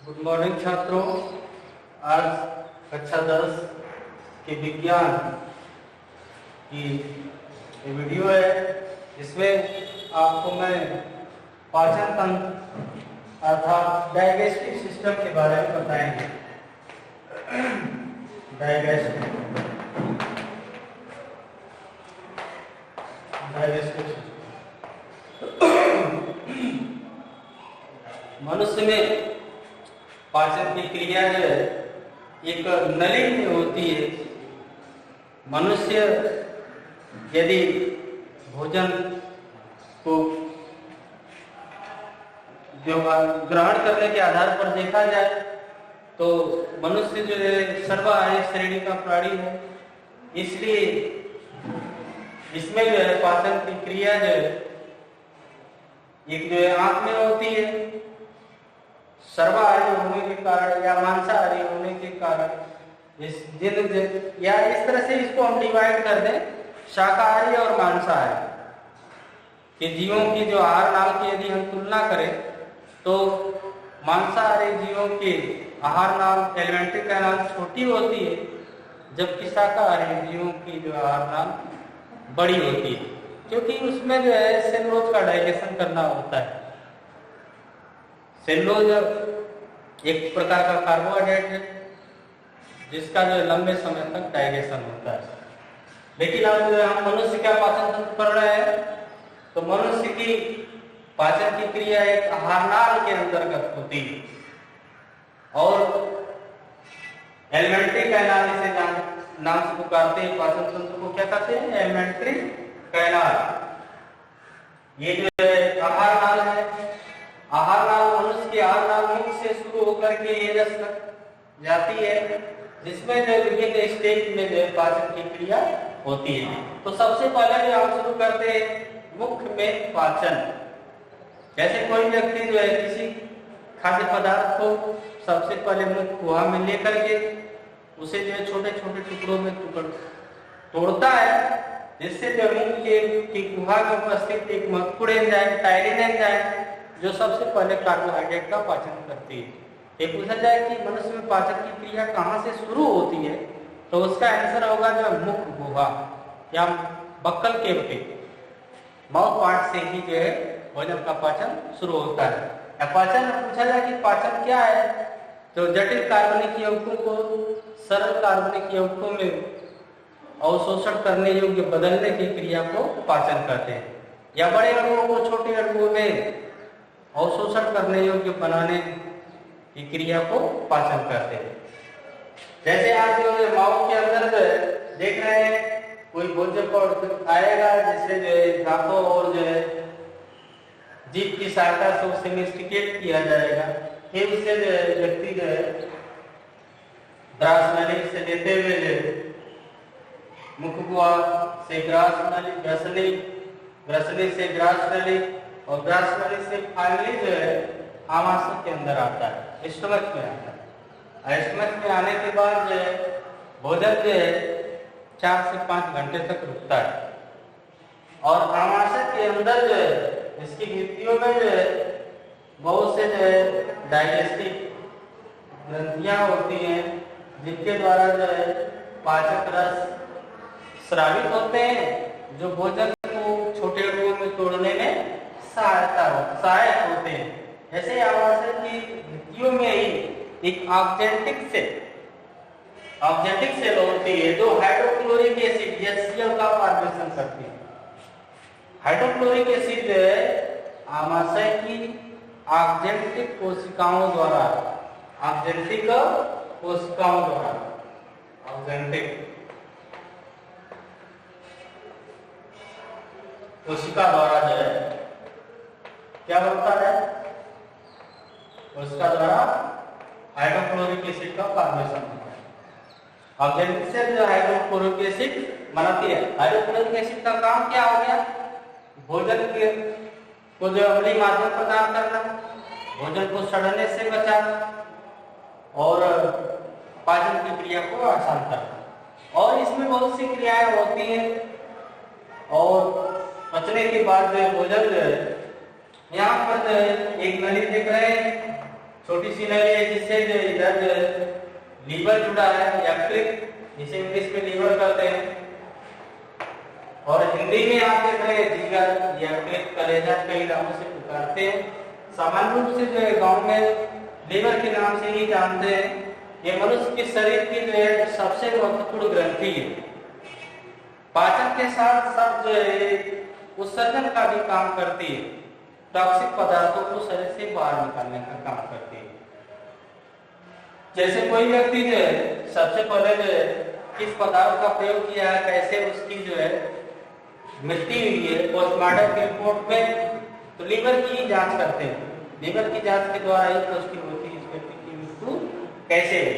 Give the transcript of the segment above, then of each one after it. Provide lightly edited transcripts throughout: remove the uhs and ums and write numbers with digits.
Good morning छात्रों। आज कक्षा 10 के विज्ञान की ये वीडियो है। इसमें आपको मैं पाचन तंत्र अर्थात डाइजेस्टिव सिस्टम के बारे में बताएंगे। डाइजेस्टिव मनुष्य में पाचन की क्रिया जो है एक नली में होती है। मनुष्य यदि भोजन को ग्रहण करने के आधार पर देखा जाए तो मनुष्य जो है सर्वाहारी श्रेणी का प्राणी है। इसलिए इसमें जो है पाचन की क्रिया जो है एक जो है आंत में होती है। सर्वाहारी होने के कारण या मांसाहारी होने के कारण या इस तरह से इसको हम डिवाइड कर दें, शाकाहारी और मांसाहारी के जीवों की जो आहार नाल की यदि हम तुलना करें तो मांसाहारी जीवों के आहार नाल एलिमेंट्री कैनाल छोटी होती है, जबकि शाकाहारी जीवों की जो आहार नाल बड़ी होती है, क्योंकि उसमें जो है सेलुलोज का डाइजेशन करना होता है। सेलुलोज एक प्रकार का कार्बोहाइड्रेट है जिसका जो लंबे समय तक डाइजेशन होता है। लेकिन अब जो हम मनुष्य का पाचन तंत्र कर रहे हैं तो मनुष्य की पाचन की क्रिया एक आहार नाल के अंतर्गत होती है और एलिमेंट्री कैनाल से नाम से पुकारते हैं। पाचन तंत्र को क्या कहते हैं? Alimentary canal. ये जो है आहार नाल है। आहार नाल मनुष्य के आहार नाल मुख से शुरू होकर के एनस तक जाती है, जिसमें जो विभिन्न स्टेज में जो है पाचन की क्रिया होती है। तो सबसे पहले जो हम शुरू करते हैं मुख में पाचन। जैसे कोई व्यक्ति जो है किसी खाद्य पदार्थ को सबसे पहले मुख गुहा में लेकर के उसे जो है छोटे छोटे टुकड़ों में तोड़ता है, जिससे जो मुख की गुहा में उपस्थित एक महत्वपूर्ण एंजाइम टायरिन एंजाइम जो सबसे पहले कार्बोहाइड्रेट का पाचन करती है। ये पूछा जाए कि मनुष्य में पाचन की क्रिया कहाँ से शुरू होती है तो उसका आंसर होगा जो मुख गुहा या बक्कल केवटी, माउथ पार्ट से ही जो है भोजन का पाचन शुरू होता है। या पाचन पूछा जाए कि पाचन क्या है तो जटिल कार्बनिक यौगिकों को सरल कार्बनिक यौगिकों में अवशोषण करने योग्य बदलने की क्रिया को पाचन कहते हैं, या बड़े अणुओं को छोटे अणुओं में अवशोषण करने योग्य बनाने की क्रिया को पाचन कहते हैं। जैसे आप जो है माउथ के अंदर जो है देख रहे हैं कोई भोज्य पदार्थ आएगा जिससे जो है दांतों और जो है जीभ की सहायता से उसे मेस्टिकेट किया जाएगा। फिर उससे जो है व्यक्ति जो है ग्रास नली से लेते हुए जो मुख गुहा से ग्रास नली, ग्रसनी से ग्रास नली और ग्रास नली से फाइनली जो है आमाशय के अंदर आता है, स्टमक में आता है। स्टमक में आने के बाद जो है भोजन जो है 4 से 5 घंटे तक रुकता है और आमाशय के अंदर जो है इसकी भित्तियों में जो है बहुत से जो है डाइजेस्टिव ग्रंथियां होती हैं जिनके द्वारा जो है पाचक रस स्रावित होते हैं, जो भोजन को छोटे अणुओं में तोड़ने में सहायक होते हैं। जैसे आमाशय की भित्तियों में ही एक ऑक्जेंटिक सेल होती है जो हाइड्रोक्लोरिक एसिड HCl का फॉर्मेशन करती है। हाइड्रोक्लोरिक एसिड आमाशय की ऑक्जेंटिक कोशिकाओं द्वारा जो है क्या होता है, उसका द्वारा हाइड्रोक्लोरिक एसिड का फॉर्मेशन होता है। ऑक्जेंटिक सेल जो हाइड्रोक्लोरिक एसिड बनाती है। हाइड्रोक्लोरिक एसिड का काम क्या हो गया? भोजन को जो अम्लीय माध्यम प्रदान करना, भोजन को सड़ने से बचाना और पाचन की क्रिया को आसान करना। और इसमें बहुत सी क्रियाएं होती हैं और पचने के बाद जो भोजन जो है यहाँ पर जो है एक नली देख रहे हैं छोटी सी नली है जिससे जो इधर लीवर जुड़ा है, यकृत, जिसे इंग्लिश में लीवर कहते हैं, और हिंदी में आप देख रहे हैं जिगर, यकृत, कलेजा, कई नामों से पुकारते हैं। सामान्य रूप से जो है गांव में लीवर के नाम से ही जानते हैं। ये मनुष्य के शरीर की जो है सबसे महत्वपूर्ण ग्रंथि है। पाचन के साथ साथ जो है उत्सर्जन का भी काम करती है, टॉक्सिक पदार्थों को शरीर से बाहर निकालने का काम करती है। जैसे कोई व्यक्ति जो है सबसे पहले जो है किस पदार्थ का प्रयोग किया है, कैसे उसकी जो है मृत्यु हुई है, पोस्टमार्टम की रिपोर्ट में तो लीवर की जांच करते हैं। लीवर की जांच के द्वारा ही पुष्टि होती है इस व्यक्ति की मृत्यु कैसे है।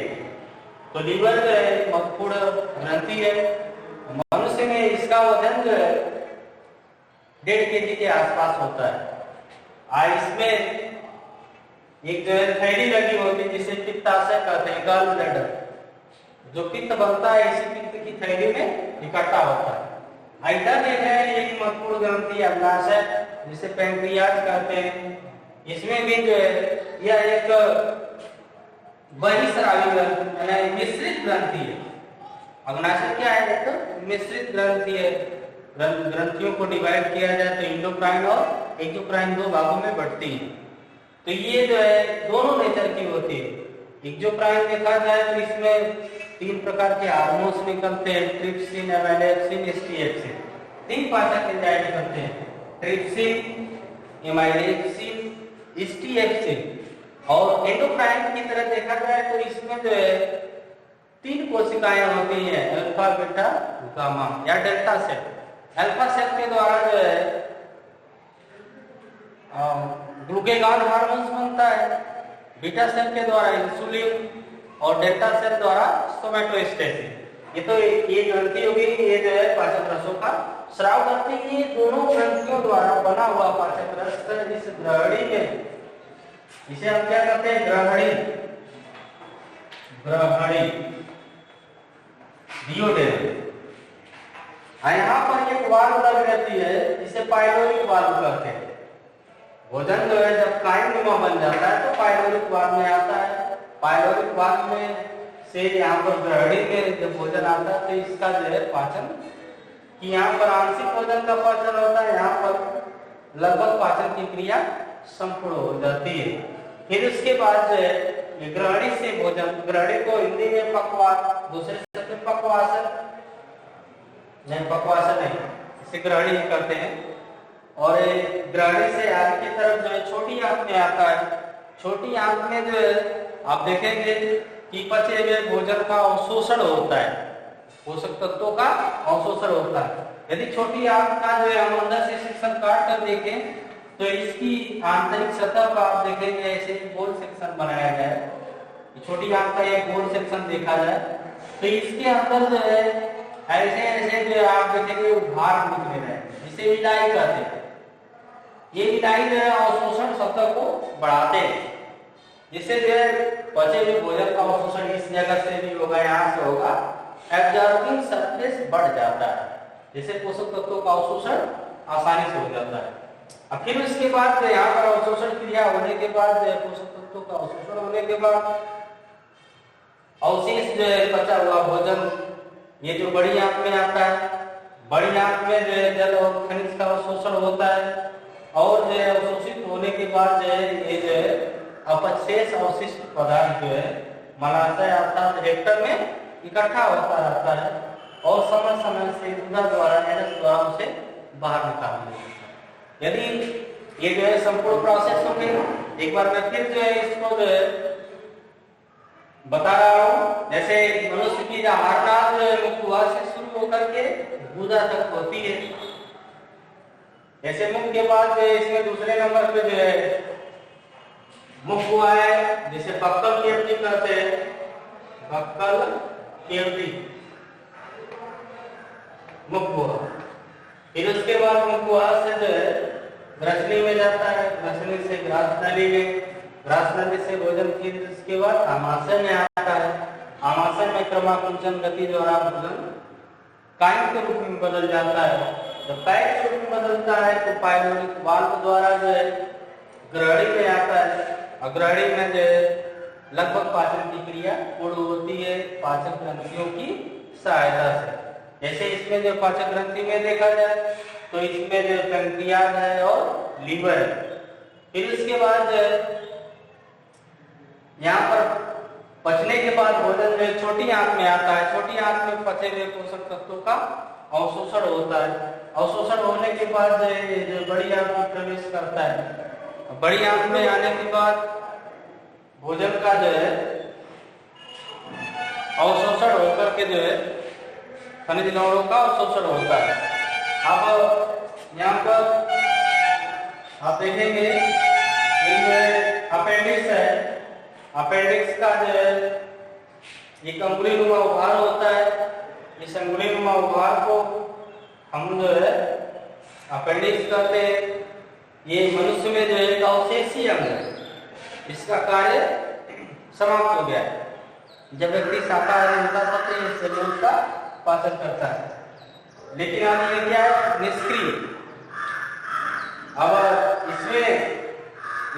तो लीवर जो है महत्वपूर्ण ग्रंथि है। मनुष्य में इसका वजन जो है 1.5 kg के आसपास होता है। इसमें एक जो है थैली लगी होती है जिसे पित्ताशय कहते हैं, गॉल ब्लैडर। जो पित्त बनता है इसी पित्त की थैली में इकट्ठा होता है। इधर एक है एक महत्वपूर्ण ग्रंथि अग्नाशय जिसे पैंक्रियाज कहते हैं। इसमें भी जो है यह एक बहिस्रावी ग्रंथि मिश्रित ग्रंथि है। अग्नाशय क्या है? एक मिश्रित ग्रंथि है। ग्रंथियों को डिवाइड किया जाए तो इंडोक्राइन और एक्सोक्राइन 2 भागों में बढ़ती है। तो ये जो है दोनों नेचर की होती है। एक्सोक्राइन देखा जाए तो इसमें 3 प्रकार के हार्मोन्स निकलते हैं, ट्रिप्सिन, एमाइलेक्सिन, एस्टीएक्सिन। 3 पाचक एंजाइम निकलते हैं, ट्रिप्सिन, एमाइलेक्सिन, एस्टीएक्सिन। और एंडोक्राइन की तरह देखा जाए तो इसमें जो है 3 कोशिकाएं होती हैं, अल्फा, बीटा, गामा या डेल्टा सेल। अल्फा सेल के द्वारा जो है ग्लूकेगॉन हार्मोन्स बनता है, बीटा सेल के द्वारा इंसुलिन और डेल्टा सेल द्वारा सोमैटोस्टेसिस। ये तो ये ग्रंथि होगी, ये जो है पाचक रसों का स्राव करती है। ये दोनों ग्रंथियों द्वारा बना हुआ पाचक रस इस ग्रहणी में, इसे हम क्या कहते हैं? ग्रहणी, डियोडेनम। यहाँ पर एक वाल्व लग रहती है जिसे पाइलोरिक वाल्व कहते हैं। भोजन जो है जब कायिनुमा बन जाता है तो पाइलोरिक वाल्व में आता है। पाइलोरिक वाल्व में से यहाँ पर ग्रहणी में जब भोजन आता है तो इसका जो है पाचन, कि यहाँ पर आंशिक भोजन का पाचन होता है, यहाँ पर लगभग पाचन की क्रिया संपूर्ण हो जाती है। फिर उसके बाद जो है ग्रहणी से भोजन, ग्रहणी को हिंदी में पक्वास, दूसरे शब्द में पक्वासन, नहीं पक्वासन नहीं, इसे ग्रहणी करते हैं। और ग्रहणी से आगे की तरफ जो है छोटी आंत में आता है। छोटी आंत में जो है आप देखेंगे कि पचे हुए भोजन का अवशोषण होता है, पोषक तत्वों का अवशोषण होता है। यदि छोटी आंत का जो है हम अंदर से सेक्शन काट कर देखें तो इसकी आंतरिक सतह पर आप देखेंगे ऐसे गोल सेक्शन बनाया गया है। छोटी आंत का एक गोल सेक्शन देखा जाए तो इसके अंदर जो है ऐसे ऐसे जो आप देखेंगे भाग निकले रहे, जिसे विदाई कहते हैं। ये विदाई जो है अवशोषण सतह को बढ़ाते हैं, जिससे जो है पचे हुए भोजन का अवशोषण इस जगह से भी होगा, यहाँ से होगा, एब्जॉर्बिंग सरफेस बढ़ जाता है, जिससे पोषक तत्वों का अवशोषण आसानी से हो जाता है। और फिर उसके बाद यहाँ पर अवशोषण क्रिया होने के बाद, पोषक तत्वों का अवशोषण होने के बाद अवशेष जो है बचा हुआ भोजन ये जो बड़ी आंत में आता है, बड़ी आंत में जो है जल और खनिज का अवशोषण होता है। और जो है अवशोषित होने के बाद जो है ये जो है अपचेश अवशिष्ट पदार्थ जो है मलाशय अर्थात रेक्टम में इकट्ठा होता रहता है और समय समय से उधर द्वारा एनस द्वारा उसे बाहर निकाल देता है। यदि ये जो है संपूर्ण प्रोसेस हो गई, एक बार मैं फिर जो है इसको जो है बता रहा हूँ। जैसे मनुष्य की आहार नाल मुख से शुरू होकर के गुदा तक होती है। जैसे मुख के बाद जो है इसमें दूसरे नंबर पे जो है मुख हुआ है, जिसे बक्कल केवटी कहते हैं, बक्कल केवटी मुख हुआ। फिर उसके बाद मुख हुआ से जो है ग्रसनी में जाता है, ग्रसनी से ग्रास नली में, ग्रास नली से भोजन, फिर उसके बाद आमाशय में आता है। आमाशय में क्रमाकुंचन गति द्वारा भोजन कायिक के रूप में बदल जाता है। जब कायिक के रूप में बदलता है तो पाइलोरिक वाल्व द्वारा जो है ग्रहणी में आता है। अग्रणी में जो है लगभग पाचन की क्रिया पूर्ण होती है पाचन ग्रंथियों की सहायता से। जैसे इसमें जो पाचन ग्रंथि में देखा जाए तो इसमें जो पैंक्रियाज है और लीवर है। फिर उसके बाद जो है यहाँ पर पचने के बाद भोजन जो छोटी आंत में आता है। छोटी आंत में पचे हुए पोषक तत्वों का अवशोषण होता है। अवशोषण होने के बाद जो बड़ी आंत में प्रवेश करता है। बड़ी आंत में आने के बाद भोजन का जो है अवशोषण होकर के जो है खनिज लवणों का अवशोषण होता है। अब यहाँ पर आप देखेंगे अपेंडिक्स है। अपेंडिक्स का जो है एक अंगुलीनुमा उभार होता है। इस अंगुलीनुमा उभार को हम जो है अपेंडिक्स कहते हैं। ये मनुष्य में जो है एक अवशेषी अंग है। इसका कार्य समाप्त हो गया है। जब व्यक्ति शाकाहारी होता था तो ये शरीर का पाचन करता है, लेकिन अब ये क्या है, निष्क्रिय। अब इसमें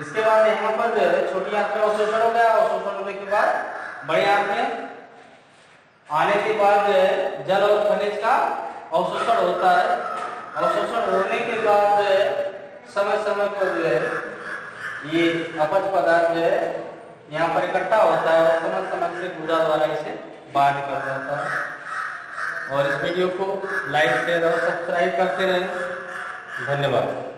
इसके बाद यहाँ पर जो है छोटी आंत में अवशोषण हो गया। अवशोषण होने के बाद बड़ी आंत में आने के बाद जो है जल और खनिज का अवशोषण होता है। अवशोषण होने के बाद जो है समय समय पर जो है ये अपच पदार्थ जो है यहाँ पर इकट्ठा होता है और समय समय से गुदा द्वारा इसे बाहर निकल जाता है। और इस वीडियो को लाइक शेयर और सब्सक्राइब करते रहें। धन्यवाद।